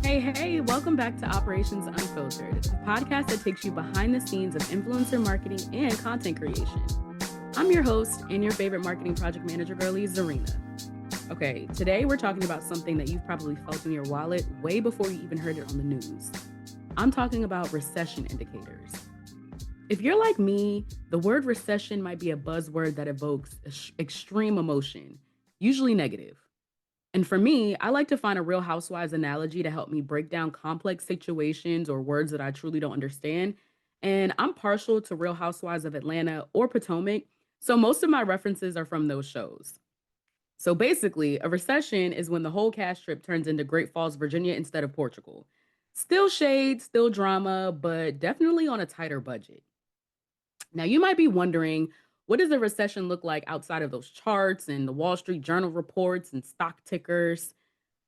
Hey, welcome back to Operations Unfiltered, the podcast that takes you behind the scenes of influencer marketing and content creation. I'm your host and your favorite marketing project manager girlie, Zarina. Okay, today we're talking about something that you've probably felt in your wallet way before you even heard it on the news. I'm talking about recession indicators. If you're like me, the word recession might be a buzzword that evokes extreme emotion, usually negative. And for me, I like to find a Real Housewives analogy to help me break down complex situations or words that I truly don't understand. And I'm partial to Real Housewives of Atlanta or Potomac, so most of my references are from those shows. So basically, a recession is when the whole cast trip turns into Great Falls, Virginia instead of Portugal. Still shade, still drama, but definitely on a tighter budget. Now, you might be wondering, what does a recession look like outside of those charts and the Wall Street Journal reports and stock tickers?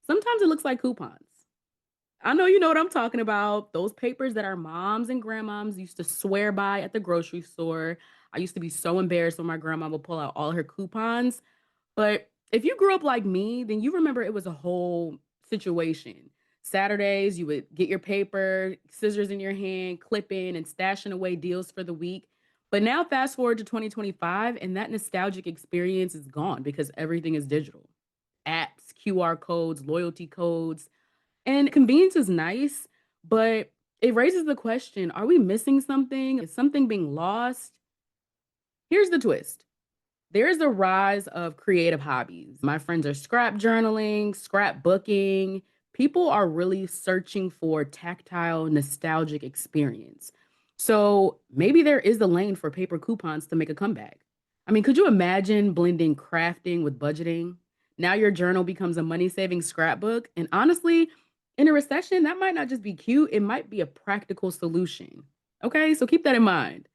Sometimes it looks like coupons. I know you know what I'm talking about. Those papers that our moms and grandmoms used to swear by at the grocery store. I used to be so embarrassed when my grandma would pull out all her coupons. But if you grew up like me, then you remember it was a whole situation. Saturdays, you would get your paper, scissors in your hand, clipping and stashing away deals for the week. But now, fast forward to 2025, and that nostalgic experience is gone because everything is digital. Apps, QR codes, loyalty codes, and convenience is nice, but it raises the question, are we missing something? Is something being lost? Here's the twist. There's a rise of creative hobbies. My friends are scrap journaling, scrapbooking. People are really searching for tactile, nostalgic experience. So maybe there is a lane for paper coupons to make a comeback. I mean, could you imagine blending crafting with budgeting? Now your journal becomes a money saving scrapbook. And honestly, in a recession, that might not just be cute, it might be a practical solution. Okay, so keep that in mind.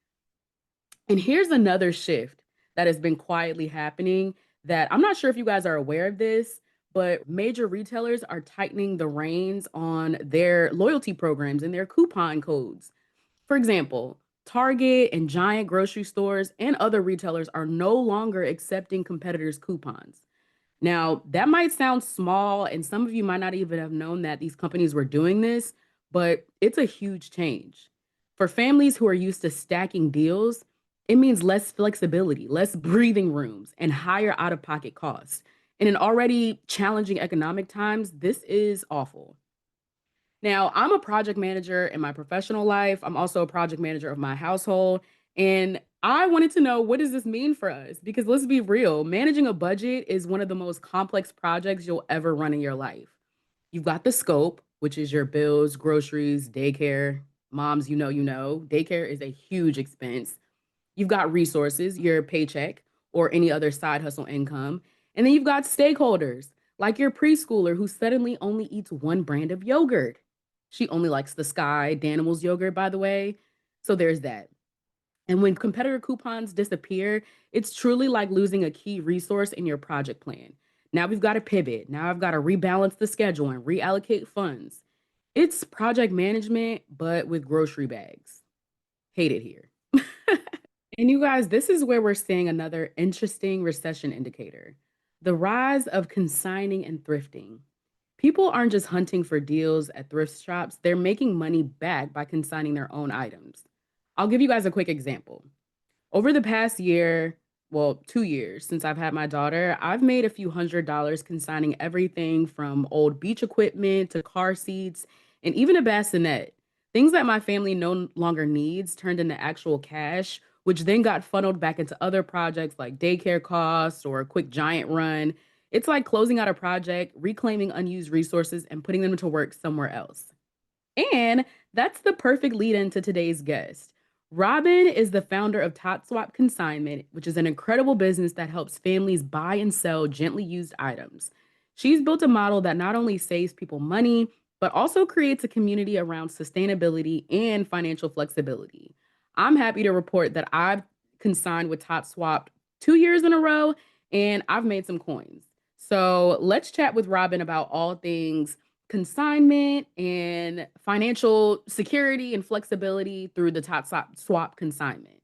And here's another shift that has been quietly happening that I'm not sure if you guys are aware of this, but major retailers are tightening the reins on their loyalty programs and their coupon codes. For example, Target and giant grocery stores and other retailers are no longer accepting competitors' coupons. Now, that might sound small, and some of you might not even have known that these companies were doing this, but it's a huge change. For families who are used to stacking deals, it means less flexibility, less breathing rooms, and higher out of pocket costs. In already challenging economic times, this is awful. Now, I'm a project manager in my professional life. I'm also a project manager of my household. And I wanted to know, what does this mean for us? Because let's be real, managing a budget is one of the most complex projects you'll ever run in your life. You've got the scope, which is your bills, groceries, daycare. Moms, daycare is a huge expense. You've got resources, your paycheck or any other side hustle income. And then you've got stakeholders, like your preschooler who suddenly only eats one brand of yogurt. She only likes the Sky Danimals yogurt, by the way. So there's that. And when competitor coupons disappear, it's truly like losing a key resource in your project plan. Now we've got to pivot. Now I've got to rebalance the schedule and reallocate funds. It's project management, but with grocery bags. Hate it here. And you guys, this is where we're seeing another interesting recession indicator, the rise of consigning and thrifting. People aren't just hunting for deals at thrift shops, they're making money back by consigning their own items. I'll give you guys a quick example. Over the past year, well, 2 years since I've had my daughter, I've made a few $100s consigning everything from old beach equipment to car seats and even a bassinet. Things that my family no longer needs turned into actual cash, which then got funneled back into other projects like daycare costs or a quick giant run. It's like closing out a project, reclaiming unused resources, and putting them to work somewhere else. And that's the perfect lead into today's guest. Robyn is the founder of TotSwap Consignment, which is an incredible business that helps families buy and sell gently used items. She's built a model that not only saves people money, but also creates a community around sustainability and financial flexibility. I'm happy to report that I've consigned with TotSwap 2 years in a row, and I've made some coins. So let's chat with Robyn about all things consignment and financial security and flexibility through the TotSwap Consignment.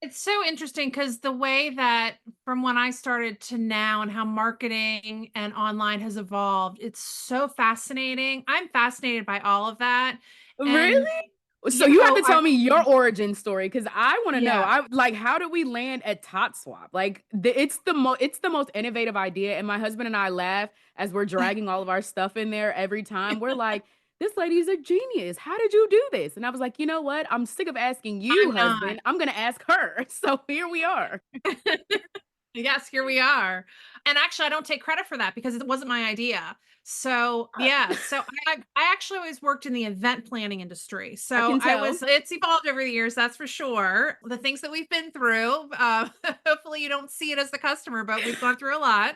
It's so interesting because the way that from when I started to now and how marketing and online has evolved, it's so fascinating. I'm fascinated by all of that. And Really? So yeah, you have oh, to tell me your origin story because I want to know. yeah. I like how did we land at TotSwap? Like it's the most innovative idea, and my husband and I laugh as we're dragging all of our stuff in there every time. We're like, this lady's a genius. How did you do this? And I was like, you know what? I'm sick of asking you, I'm not. husband. I'm gonna ask her. So here we are. Yes, here we are. And actually, I don't take credit for that because it wasn't my idea. So, yeah, so I actually always worked in the event planning industry. I So can tell. it's evolved over the years, that's for sure. The things that we've been through, hopefully you don't see it as the customer, but we've gone through a lot,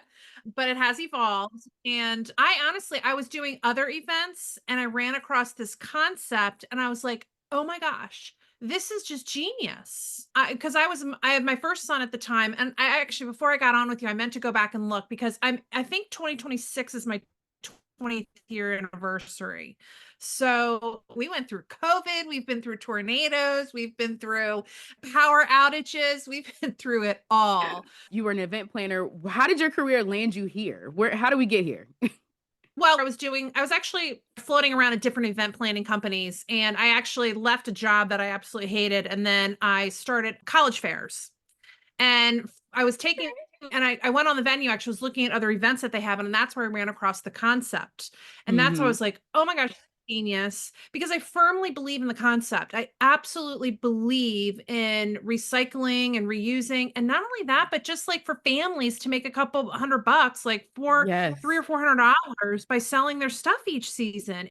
but it has evolved. And I was doing other events and I ran across this concept and I was like, oh my gosh, this is just genius. Because I had my first son at the time, and I actually before I got on with you, I meant to go back and look because I think 2026 is my 20th year anniversary. So we went through COVID, we've been through tornadoes, we've been through power outages, we've been through it all. You were an event planner. How did your career land you here? Where how do we get here? Well, I was actually floating around at different event planning companies, and I actually left a job that I absolutely hated, and then I started college fairs. And I was taking and I went on the venue, actually was looking at other events that they have, and that's where I ran across the concept. And that's why I Hmm. was like, oh my gosh, genius. Because I firmly believe in the concept. I absolutely believe in recycling and reusing. And not only that, but just like for families to make a couple $100, like for three Yes. or $400 by selling their stuff each season.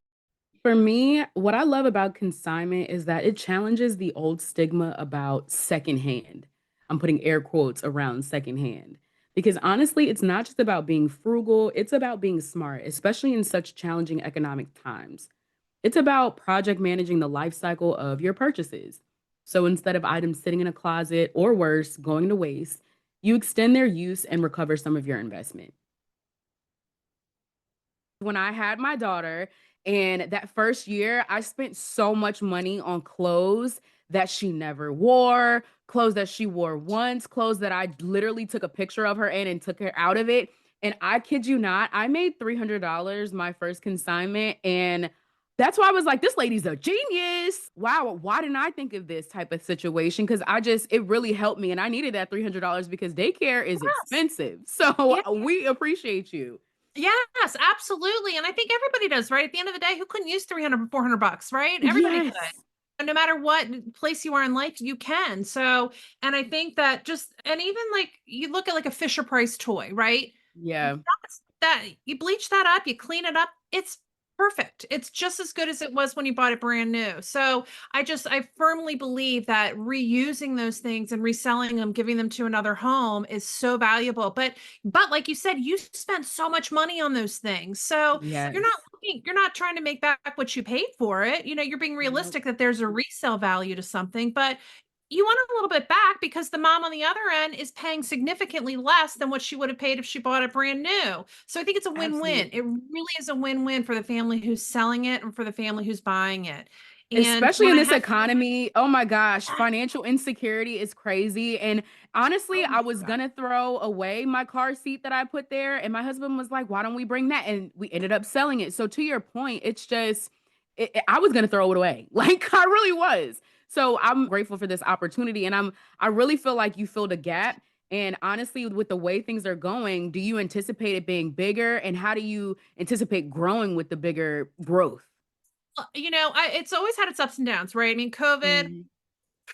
For me, what I love about consignment is that it challenges the old stigma about secondhand. I'm putting air quotes around secondhand because honestly, it's not just about being frugal, it's about being smart, especially in such challenging economic times. It's about project managing the life cycle of your purchases. So instead of items sitting in a closet or worse, going to waste, you extend their use and recover some of your investment. When I had my daughter, and that first year, I spent so much money on clothes that she never wore, clothes that she wore once, clothes that I literally took a picture of her in and took her out of it. And I kid you not, I made $300 my first consignment. And that's why I was like, this lady's a genius. Wow. Why didn't I think of this type of situation? Because it really helped me. And I needed that $300 because daycare is Yes. expensive. So Yeah. we appreciate you. Yes, absolutely. And I think everybody does, right? At the end of the day, who couldn't use 300, $400, right? Everybody could. Yes. And no matter what place you are in life, you can. So, and I think that and even like you look at like a Fisher Price toy, right? Yeah. That you bleach that up, you clean it up, it's perfect. It's just as good as it was when you bought it brand new. So I firmly believe that reusing those things and reselling them, giving them to another home is so valuable. But like you said, you spent so much money on those things. So Yes. you're not trying to make back what you paid for it. You know, you're being Nope. realistic that there's a resale value to something, but you want a little bit back because the mom on the other end is paying significantly less than what she would have paid if she bought it brand new. So I think it's a win-win. It Absolutely. really is a win-win for the family who's selling it and for the family who's buying it. And Especially when in I this had economy. Oh my gosh, financial insecurity is crazy. And honestly, oh I my was God. gonna throw away my car seat that I put there, and my husband was like, "Why don't we bring that?" And we ended up selling it. So to your point, it's just I was gonna throw it away. Like I really was. So I'm grateful for this opportunity, and I really feel like you filled a gap. And honestly, with the way things are going, do you anticipate it being bigger? And how do you anticipate growing with the bigger growth? You know, it's always had its ups and downs, right? I mean, COVID,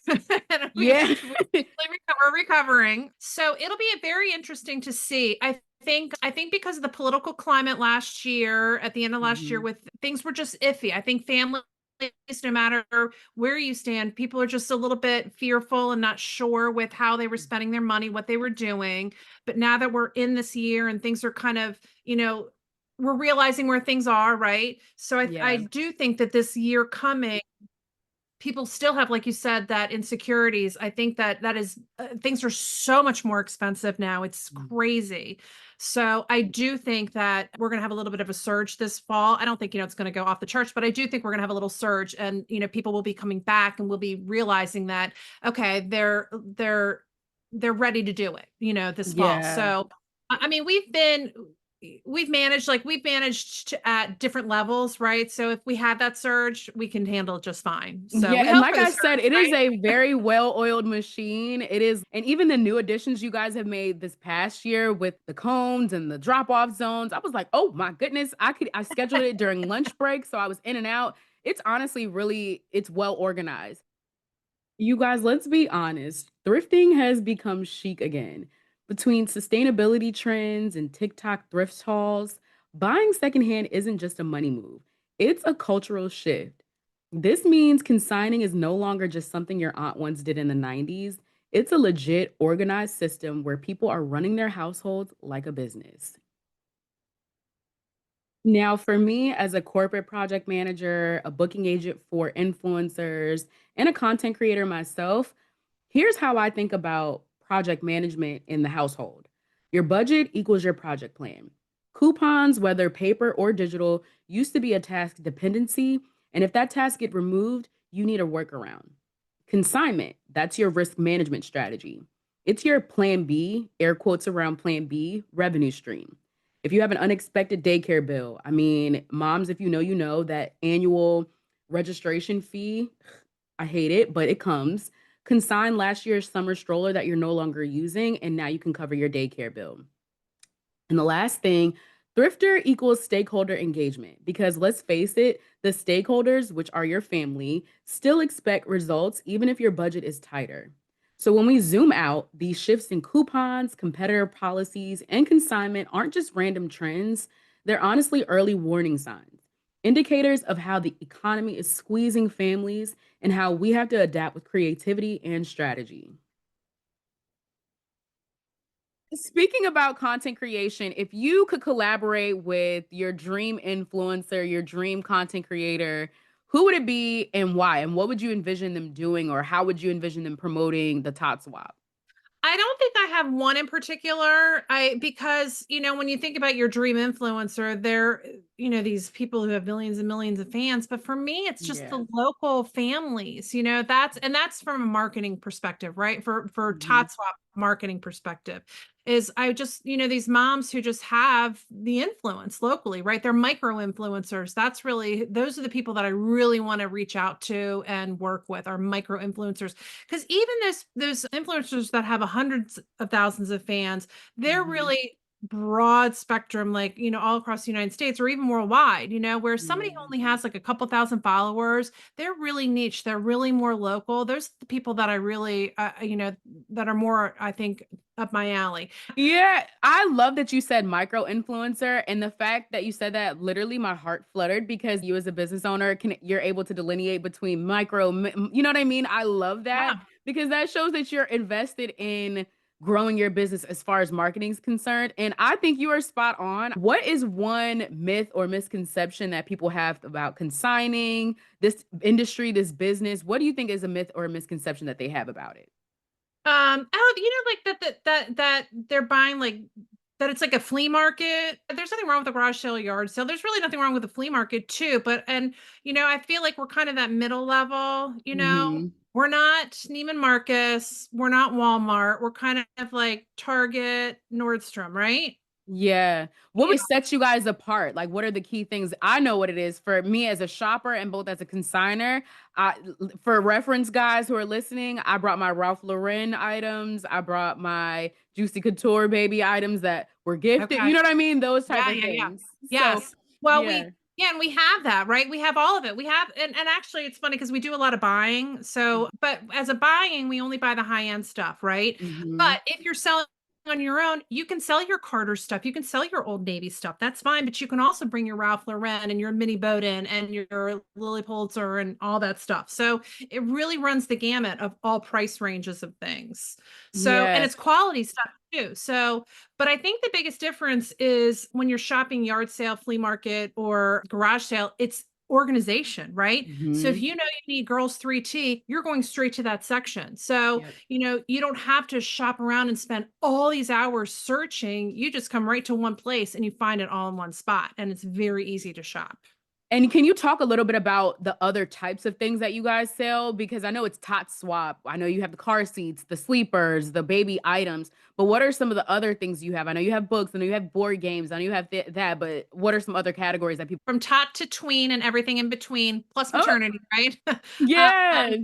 Mhm. and Yeah. we're recovering. So it'll be very interesting to see. I think because of the political climate last year, at the end of last year, Mhm. with things were just iffy. I think families, no matter where you stand, people are just a little bit fearful and not sure with how they were spending their money, what they were doing. But now that we're in this year and things are kind of, we're realizing where things are, right? So I Yeah. do think that this year coming people still have, like you said, that insecurities. I think that things are so much more expensive now. It's Mm. crazy. So I do think that we're going to have a little bit of a surge this fall. I don't think, it's going to go off the charts, but I do think we're going to have a little surge, and, people will be coming back and will be realizing that, okay, they're ready to do it, this fall. Yeah. So, I mean, we've managed at different levels, right? So if we have that surge, we can handle it just fine. So Yeah, we and hope like for the I said, surge, it is right? a very well-oiled machine. It is, and even the new additions you guys have made this past year with the cones and the drop-off zones, I was like, "Oh my goodness, I scheduled it during lunch break, so I was in and out." It's honestly it's well organized. You guys, let's be honest. Thrifting has become chic again. Between sustainability trends and TikTok thrift hauls, buying secondhand isn't just a money move, it's a cultural shift. This means consigning is no longer just something your aunt once did in the 90s. It's a legit organized system where people are running their households like a business. Now, for me, as a corporate project manager, a booking agent for influencers, and a content creator myself, here's how I think about project management in the household. Your budget equals your project plan. Coupons, whether paper or digital, used to be a task dependency. And if that task get removed, you need a workaround. Consignment, that's your risk management strategy. It's your plan B, air quotes around plan B, revenue stream. If you have an unexpected daycare bill, I mean, moms, if you know that annual registration fee, I hate it, but it comes. Consign last year's summer stroller that you're no longer using, and now you can cover your daycare bill. And the last thing, thrifter equals stakeholder engagement because let's face it, the stakeholders, which are your family, still expect results even if your budget is tighter. So when we zoom out, these shifts in coupons, competitor policies, and consignment aren't just random trends, they're honestly early warning signs, indicators of how the economy is squeezing families and how we have to adapt with creativity and strategy. Speaking about content creation, if you could collaborate with your dream influencer, your dream content creator, who would it be and why? And what would you envision them doing, or how would you envision them promoting the Tot Swap? I don't think I have one in particular. Because, when you think about your dream influencer, they're, these people who have millions and millions of fans. But for me, it's just Yeah. the local families, that's from a marketing perspective, right? For Mhm. TotSwap marketing perspective. Is I just, these moms who just have the influence locally, right? They're micro influencers. Those are the people that I really want to reach out to and work with, are micro influencers. Because even those influencers that have hundreds of thousands of fans, they're Mhm. really broad spectrum, like, all across the United States or even worldwide, where somebody who Yeah. only has like a couple thousand followers, they're really niche. They're really more local. There's the people that I really, that are more, I think, up my alley. Yeah, I love that you said micro influencer, and the fact that you said that, literally my heart fluttered because you as a business owner you're able to delineate between you know what I mean? I love that Yeah. because that shows that you're invested in growing your business as far as marketing is concerned. And I think you are spot on. What is one myth or misconception that people have about consigning this industry, this business? What do you think is a myth or a misconception that they have about it? Oh, like that they're buying, like, that it's like a flea market. There's nothing wrong with a garage sale, yard sale. There's really nothing wrong with a flea market too. But and I feel like we're kind of that middle level. Mhm. We're not Neiman Marcus. We're not Walmart. We're kind of like Target, Nordstrom, right? Yeah. What would It's set you guys apart? Like, what are the key things? I know what it is for me as a shopper and both as a consigner. For reference, guys who are listening, I brought my Ralph Lauren items. I brought my Juicy Couture baby items that were gifted. okay. You know what I mean? Those type Yeah, of yeah, yeah. things. So, Yes. Well, yeah. and we have that, right? We have all of it. We have, and actually it's funny because we do a lot of buying. So, but as a buying, we only buy the high-end stuff, right? Mhm. But if you're selling on your own, you can sell your Carter stuff. You can sell your Old Navy stuff. That's fine. But you can also bring your Ralph Lauren and your Mini Bowden and your Lily Pulitzer and all that stuff. So it really runs the gamut of all price ranges of things. So, and Yeah. it's quality stuff too. So, but I think the biggest difference is when you're shopping yard sale, flea market, or garage sale, it's organization, right? So if Mhm. you know you need girls 3T, you're going straight to that section. So, Yep. you don't have to shop around and spend all these hours searching. You just come right to one place and you find it all in one spot. And it's very easy to shop. And can you talk a little bit about the other types of things that you guys sell? Because I know it's TotSwap. I know you have the car seats, the sleepers, the baby items, but what are some of the other things you have? I know you have books, I know you have board games, I know you have that, but what are some other categories that people? From tot to tween and everything in between, plus Oh, maternity, right? yeah.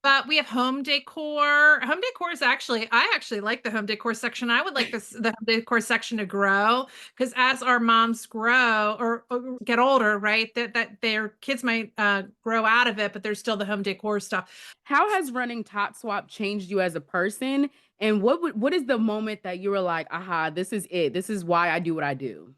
But we have home decor. Home decor is I actually like the home decor section. I would like the home decor section to grow because as our moms grow or get older, right, that their kids might grow out of it, but there's still the home decor stuff. How has running TotSwap changed you as a person? And what is the moment that you were like, aha, this is it. This is why I do what I do?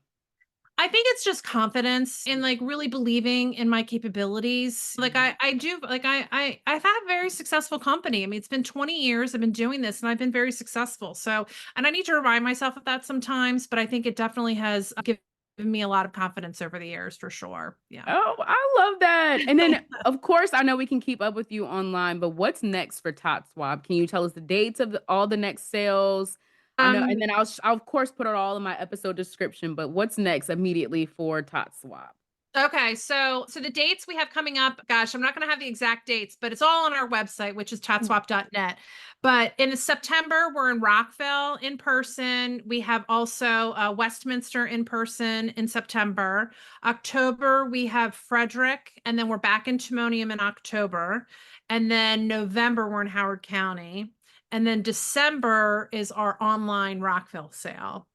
I think it's just confidence and like really believing in my capabilities. Like I do like I've had a very successful company. I mean, it's been 20 years I've been doing this and I've been very successful. So, and I need to remind myself of that sometimes, but I think it definitely has given me a lot of confidence over the years for sure. Yeah. Oh, I love that. And then, of course, I know we can keep up with you online, but what's next for TotSwap? Can you tell us the dates of all the next sales? I know, and Um then I'll of course put it all in my episode description, but what's next immediately for TotSwap? Okay, so the dates we have coming up, gosh, I'm not going to have the exact dates, but it's all on our website, which is totswap.net. But in September, we're in Rockville in person. We have also Westminster in person in September. October, we have Frederick, and then we're back in Timonium in October. And then November, we're in Howard County. And then December is our online Rockville sale.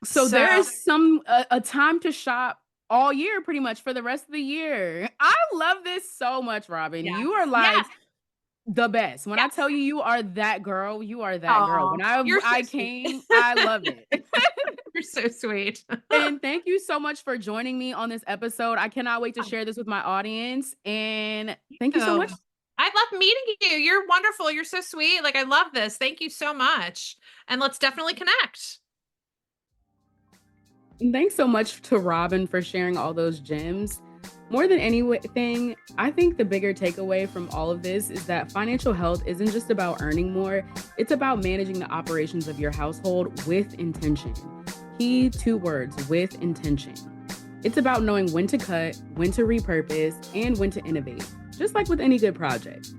So there So, is a time to shop all year pretty much for the rest of the year. I love this so much, Robyn. yes, You are yes, like the best. When I yes. tell you you are that girl, you are that girl. Oh, When I you're so I sweet. came, I love it. You're so sweet. And thank you so much for joining me on this episode. I cannot wait to share this with my audience. And thank you so Oh, much. I love meeting you. You're wonderful. You're so sweet. Like, I love this. Thank you so much. And let's definitely connect. And thanks so much to Robyn for sharing all those gems. More than anything, I think the bigger takeaway from all of this is that financial health isn't just about earning more, it's about managing the operations of your household with intention. Key two words, with intention. It's about knowing when to cut, when to repurpose, and when to innovate, just like with any good project.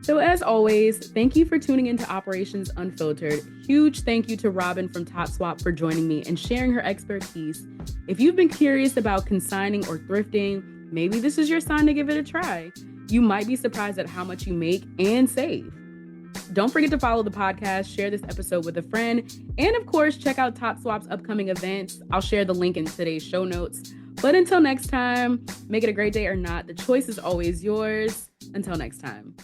So as always, thank you for tuning into Operations Unfiltered. Huge thank you to Robyn from TotSwap for joining me and sharing her expertise. If you've been curious about consigning or thrifting, maybe this is your sign to give it a try. You might be surprised at how much you make and save. Don't forget to follow the podcast, share this episode with a friend, and of course, check out TotSwap's upcoming events. I'll share the link in today's show notes. But until next time, make it a great day or not. The choice is always yours. Until next time.